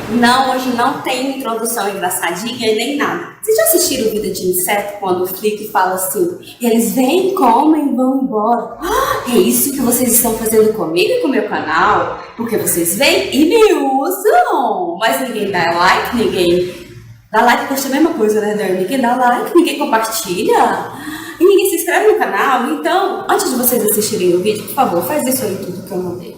Não, hoje não tem introdução engraçadinha e nem nada. Vocês já assistiram Vida de Inseto, quando o Flick fala assim, eles vêm, comem e vão embora? Ah, é isso que vocês estão fazendo comigo e com o meu canal? Porque vocês vêm e me usam, mas ninguém dá like, ninguém dá like, custa a mesma coisa, né, Dani? Ninguém dá like, ninguém compartilha e ninguém se inscreve no canal. Então, antes de vocês assistirem o vídeo, por favor, faz isso aí tudo que eu mandei.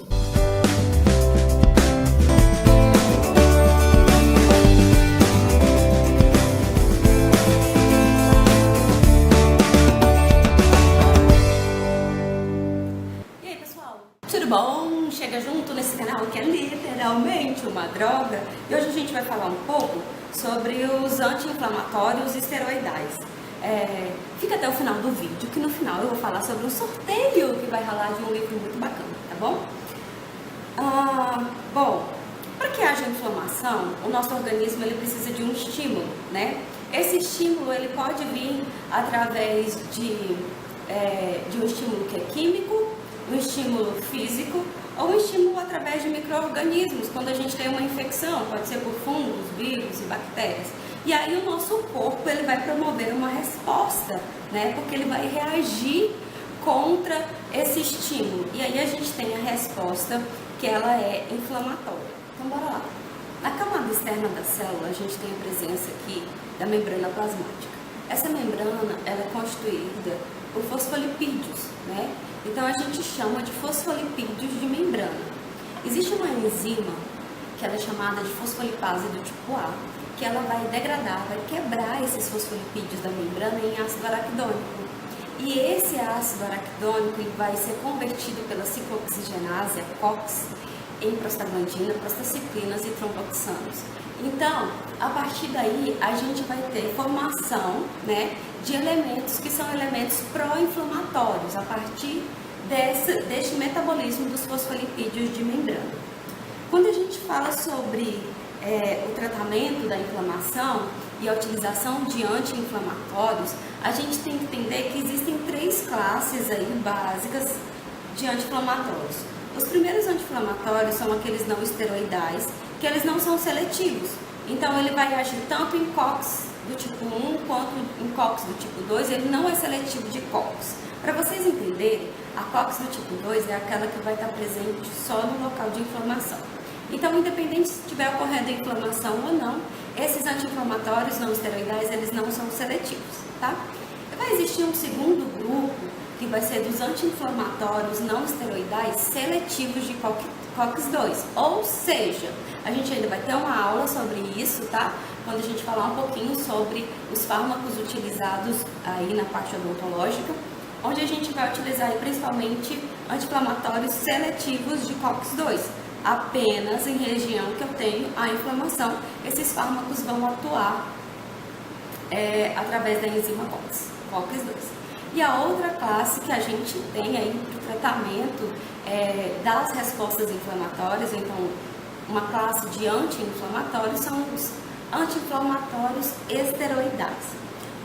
Tudo bom? Chega junto nesse canal que é literalmente uma droga. E hoje a gente vai falar um pouco sobre os anti-inflamatórios esteroidais. Fica até o final do vídeo, que no final eu vou falar sobre um sorteio que vai rolar de um livro muito bacana, tá bom? Bom, para que haja inflamação, o nosso organismo ele precisa de um estímulo, né? Esse estímulo ele pode vir através de um estímulo que é químico, um estímulo físico ou um estímulo através de micro-organismos, quando a gente tem uma infecção, pode ser por fungos, vírus e bactérias. E aí o nosso corpo ele vai promover uma resposta, né? Porque ele vai reagir contra esse estímulo. E aí a gente tem a resposta que ela é inflamatória. Então bora lá. Na camada externa da célula a gente tem a presença aqui da membrana plasmática. Essa membrana ela é constituída por fosfolipídios, né? Então a gente chama de fosfolipídios de membrana. Existe uma enzima que ela é chamada de fosfolipase do tipo A, que ela vai degradar, vai quebrar esses fosfolipídios da membrana em ácido araquidônico. E esse ácido araquidônico ele vai ser convertido pela ciclooxigenase, a COX, em prostaglandina, prostaciclinas e tromboxanos. Então, a partir daí, a gente vai ter formação, né, de elementos que são elementos pró-inflamatórios, a partir deste metabolismo dos fosfolipídios de membrana. Quando a gente fala sobre o tratamento da inflamação e a utilização de anti-inflamatórios, a gente tem que entender que existem três classes aí básicas de anti-inflamatórios. Os primeiros anti-inflamatórios são aqueles não esteroidais, que eles não são seletivos. Então ele vai agir tanto em COX do tipo 1 quanto em COX do tipo 2, ele não é seletivo de COX. Para vocês entenderem, a COX do tipo 2 é aquela que vai estar presente só no local de inflamação. Então, independente se estiver ocorrendo inflamação ou não, esses anti-inflamatórios não esteroidais, eles não são seletivos, tá? Vai existir um segundo grupo, que vai ser dos anti-inflamatórios não esteroidais seletivos de COX-2. Ou seja, a gente ainda vai ter uma aula sobre isso, tá? Quando a gente falar um pouquinho sobre os fármacos utilizados aí na parte odontológica, onde a gente vai utilizar aí, principalmente anti-inflamatórios seletivos de COX-2. Apenas em região que eu tenho a inflamação, esses fármacos vão atuar através da enzima COX-2. E a outra classe que a gente tem aí para o tratamento das respostas inflamatórias, então uma classe de anti-inflamatórios são os anti-inflamatórios esteroidais.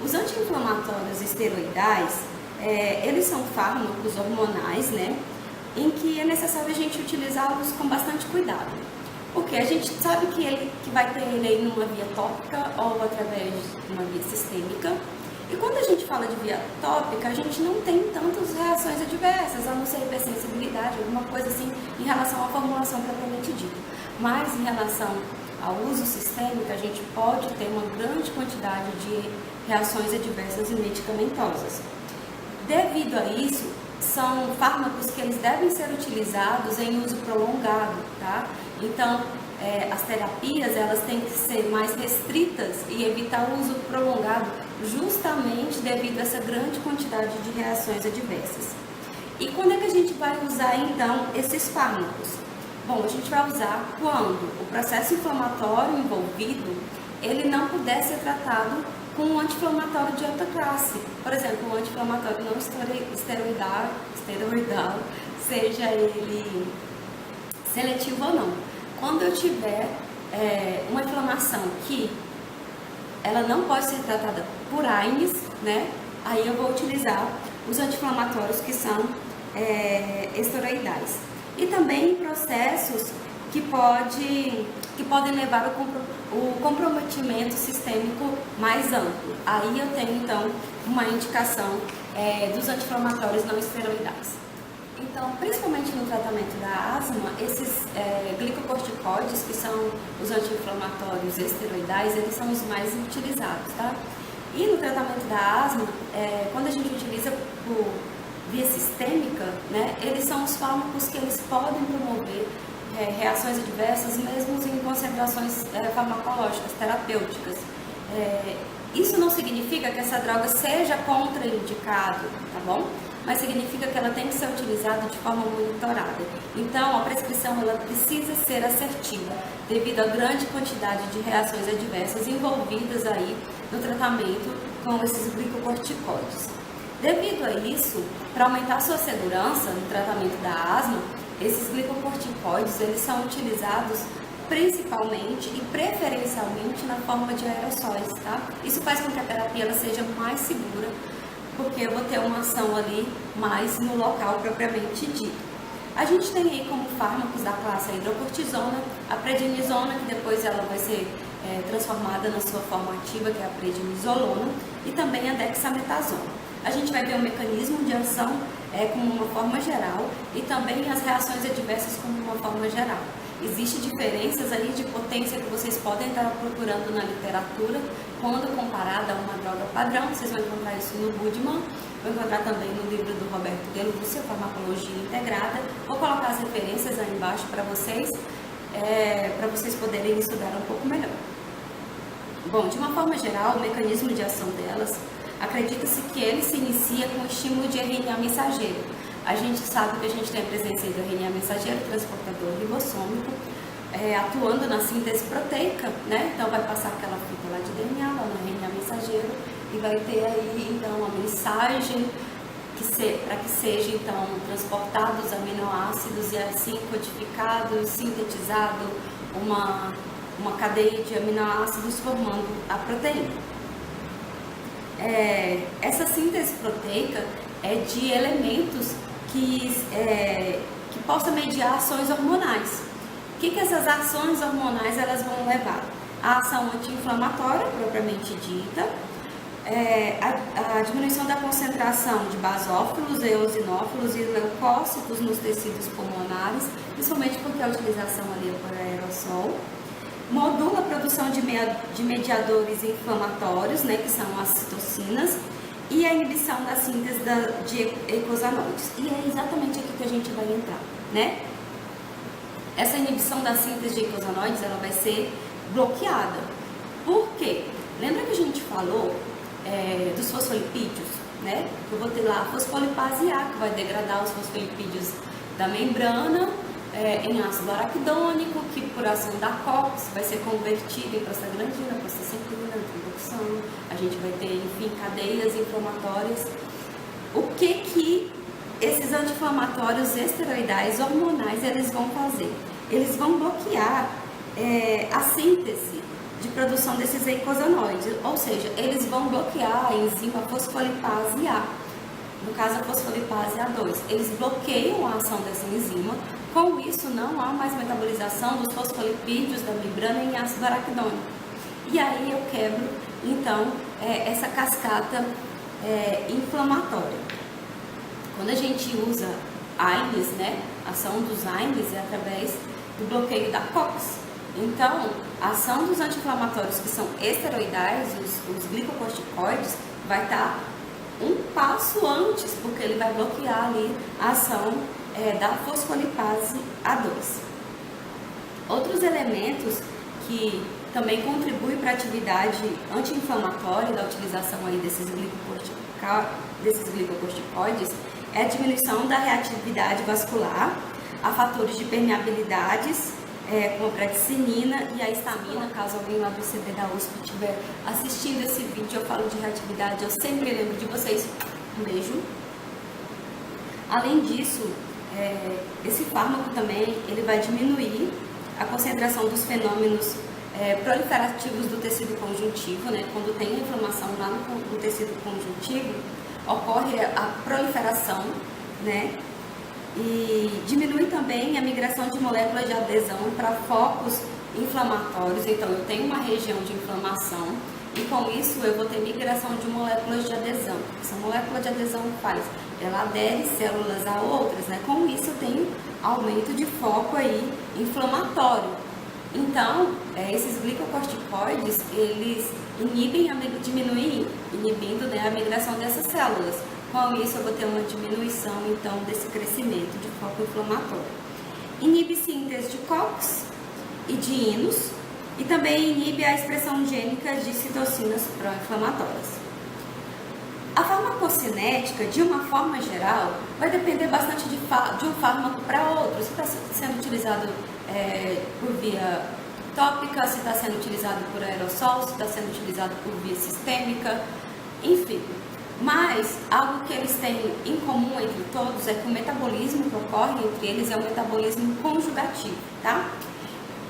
Os anti-inflamatórios esteroidais, eles são fármacos hormonais, né? Em que é necessário a gente utilizá-los com bastante cuidado. Porque a gente sabe que vai ter ele aí numa via tópica ou através de uma via sistêmica. E quando a gente fala de via tópica, a gente não tem tantas reações adversas, a não ser hipersensibilidade, alguma coisa assim, em relação à formulação propriamente dita. Mas em relação ao uso sistêmico, a gente pode ter uma grande quantidade de reações adversas e medicamentosas. Devido a isso, são fármacos que eles devem ser utilizados em uso prolongado, tá? Então, as terapias, elas têm que ser mais restritas e evitar o uso prolongado, justamente devido a essa grande quantidade de reações adversas. E quando é que a gente vai usar, então, esses fármacos? Bom, a gente vai usar quando o processo inflamatório envolvido, ele não puder ser tratado com um anti-inflamatório de alta classe. Por exemplo, um anti-inflamatório não esteroidal, seja ele seletivo ou não. Quando eu tiver uma inflamação que ela não pode ser tratada por AINES, né? Aí eu vou utilizar os anti-inflamatórios que são esteroidais. E também processos que pode que podem levar o comprometimento sistêmico mais amplo. Aí eu tenho, então, uma indicação dos anti-inflamatórios não esteroidais. Então, principalmente no tratamento da asma, esses glicocorticoides, que são os anti-inflamatórios esteroidais, eles são os mais utilizados, tá? E no tratamento da asma, quando a gente utiliza por via sistêmica, né, eles são os fármacos que eles podem promover reações adversas, mesmo em concentrações farmacológicas, terapêuticas. Isso não significa que essa droga seja contraindicada, tá bom? Mas significa que ela tem que ser utilizada de forma monitorada. Então, a prescrição ela precisa ser assertiva, devido à grande quantidade de reações adversas envolvidas aí no tratamento com esses glicocorticoides. Devido a isso, para aumentar a sua segurança no tratamento da asma, esses glicocorticoides eles são utilizados principalmente e preferencialmente na forma de aerossóis, tá? Isso faz com que a terapia ela seja mais segura, porque eu vou ter uma ação ali mais no local propriamente dito. A gente tem aí como fármacos da classe a hidrocortisona, a prednisona, que depois ela vai ser transformada na sua forma ativa, que é a prednisolona, e também a dexametasona. A gente vai ver o mecanismo de ação como uma forma geral e também as reações adversas como uma forma geral. Existem diferenças aí de potência que vocês podem estar procurando na literatura quando comparada a uma droga padrão. Vocês vão encontrar isso no Budman, vão encontrar também no livro do Roberto De Lúcia, Farmacologia Integrada. Vou colocar as referências aí embaixo para vocês poderem estudar um pouco melhor. Bom, de uma forma geral, o mecanismo de ação delas, acredita-se que ele se inicia com o estímulo de RNA mensageiro. A gente sabe que a gente tem a presença do RNA mensageiro, transportador ribossômico, atuando na síntese proteica, né? Então vai passar aquela fita lá de DNA, lá no RNA mensageiro, e vai ter aí então a mensagem para que seja então transportados aminoácidos e assim codificado, sintetizado uma cadeia de aminoácidos formando a proteína. Essa síntese proteica é de elementos que possam mediar ações hormonais. O que essas ações hormonais elas vão levar? A ação anti-inflamatória, propriamente dita, a diminuição da concentração de basófilos, eosinófilos e leucócitos nos tecidos pulmonares, principalmente porque a utilização ali é por aerossol. Modula a produção de mediadores inflamatórios, né, que são as citocinas, e a inibição da síntese de eicosanoides. E é exatamente aqui que a gente vai entrar, né? Essa inibição da síntese de eicosanoides, ela vai ser bloqueada. Por quê? Lembra que a gente falou dos fosfolipídios, né? Eu vou ter lá a fosfolipase A, que vai degradar os fosfolipídios da membrana em ácido araquidônico, que por ação da COX vai ser convertido em prostaglandina, prostacyclina, tridoxano. A gente vai ter, enfim, cadeias inflamatórias. O que esses anti-inflamatórios esteroidais hormonais eles vão fazer? Eles vão bloquear a síntese de produção desses eicosanoides, ou seja, eles vão bloquear a enzima fosfolipase A. No caso, a fosfolipase A2, eles bloqueiam a ação dessa enzima. Com isso, não há mais metabolização dos fosfolipídios da membrana em ácido araquidônico. E aí eu quebro, então, essa cascata inflamatória. Quando a gente usa AINES, né, a ação dos AINES é através do bloqueio da COX. Então, a ação dos anti-inflamatórios que são esteroidais, os glicocorticoides, vai estar um passo antes, porque ele vai bloquear ali a ação da fosfolipase A2. Outros elementos que também contribuem para a atividade anti-inflamatória da utilização aí desses glicocorticoides é a diminuição da reatividade vascular, a fatores de permeabilidades, como a pradicinina e a histamina. Caso alguém lá do ICB da USP estiver assistindo esse vídeo, eu falo de reatividade, eu sempre lembro de vocês. Um beijo. Além disso, esse fármaco também ele vai diminuir a concentração dos fenômenos proliferativos do tecido conjuntivo, né? Quando tem a inflamação lá no tecido conjuntivo, ocorre a proliferação, né? E diminui também a migração de moléculas de adesão para focos inflamatórios, então eu tenho uma região de inflamação e com isso eu vou ter migração de moléculas de adesão. Essa molécula de adesão faz, ela adere células a outras, né? Com isso eu tenho aumento de foco aí inflamatório. Então, esses glicocorticoides, eles diminuem, inibindo, né, a migração dessas células. Com isso eu vou ter uma diminuição, então, desse crescimento de foco inflamatório. Inibe síntese de COX e de INOS e também inibe a expressão gênica de citocinas pró-inflamatórias. A farmacocinética, de uma forma geral, vai depender bastante de um fármaco para outro. Se está sendo utilizado por via tópica, se está sendo utilizado por aerossol, se está sendo utilizado por via sistêmica, enfim. Mas algo que eles têm em comum entre todos é que o metabolismo que ocorre entre eles é o metabolismo conjugativo, tá?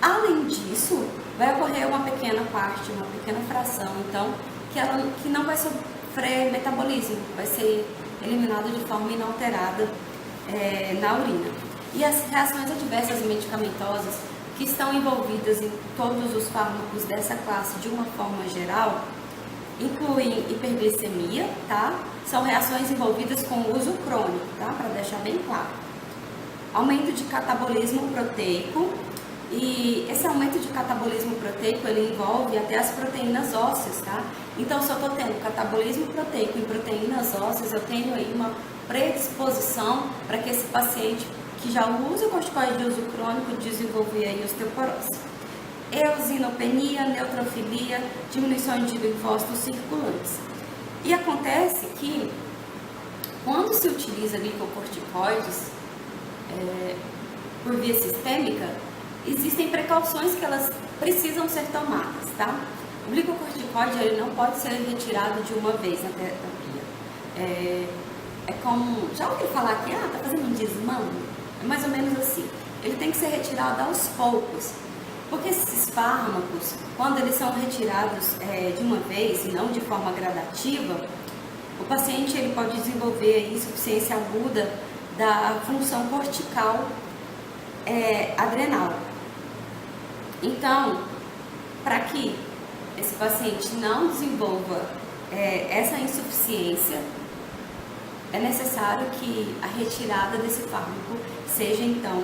Além disso, vai ocorrer uma pequena parte, uma pequena fração, então, que não vai sofrer metabolismo, vai ser eliminado de forma inalterada na urina. E as reações adversas medicamentosas que estão envolvidas em todos os fármacos dessa classe de uma forma geral incluem hiperglicemia, tá? São reações envolvidas com o uso crônico, tá? Para deixar bem claro. Aumento de catabolismo proteico, e esse aumento de catabolismo proteico, ele envolve até as proteínas ósseas, tá? Então, se eu estou tendo catabolismo proteico em proteínas ósseas, eu tenho aí uma predisposição para que esse paciente que já usa corticoide de uso crônico desenvolver aí osteoporose. Eosinopenia, neutrofilia, diminuição de linfócitos circulantes. E acontece que, quando se utiliza glicocorticoides por via sistêmica, existem precauções que elas precisam ser tomadas, tá? O glicocorticoide, ele não pode ser retirado de uma vez na terapia. É como, já ouviu falar que, tá fazendo um desmame? É mais ou menos assim. Ele tem que ser retirado aos poucos. Porque esses fármacos, quando eles são retirados de uma vez e não de forma gradativa, o paciente ele pode desenvolver insuficiência aguda da função cortical adrenal. Então, para que esse paciente não desenvolva essa insuficiência, é necessário que a retirada desse fármaco seja, então,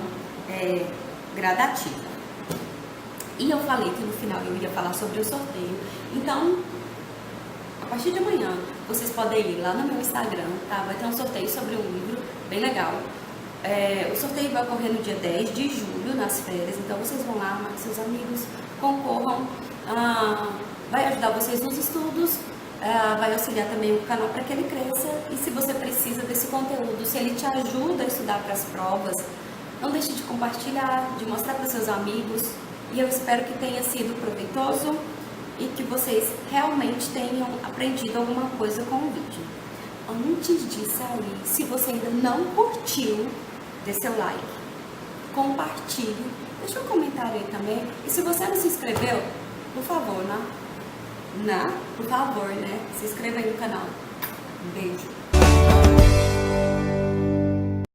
gradativa. E eu falei que no final eu ia falar sobre o sorteio. Então, a partir de amanhã, vocês podem ir lá no meu Instagram, tá? Vai ter um sorteio sobre um livro bem legal. O sorteio vai ocorrer no dia 10 de julho, nas férias. Então, vocês vão lá, marquem seus amigos, concorram. Vai ajudar vocês nos estudos, vai auxiliar também o canal para que ele cresça. E se você precisa desse conteúdo, se ele te ajuda a estudar para as provas, não deixe de compartilhar, de mostrar para os seus amigos. E eu espero que tenha sido proveitoso e que vocês realmente tenham aprendido alguma coisa com o vídeo. Antes de sair, se você ainda não curtiu, dê seu like, compartilhe, deixa um comentário aí também. E se você não se inscreveu, por favor, por favor, se inscreva aí no canal. Um beijo.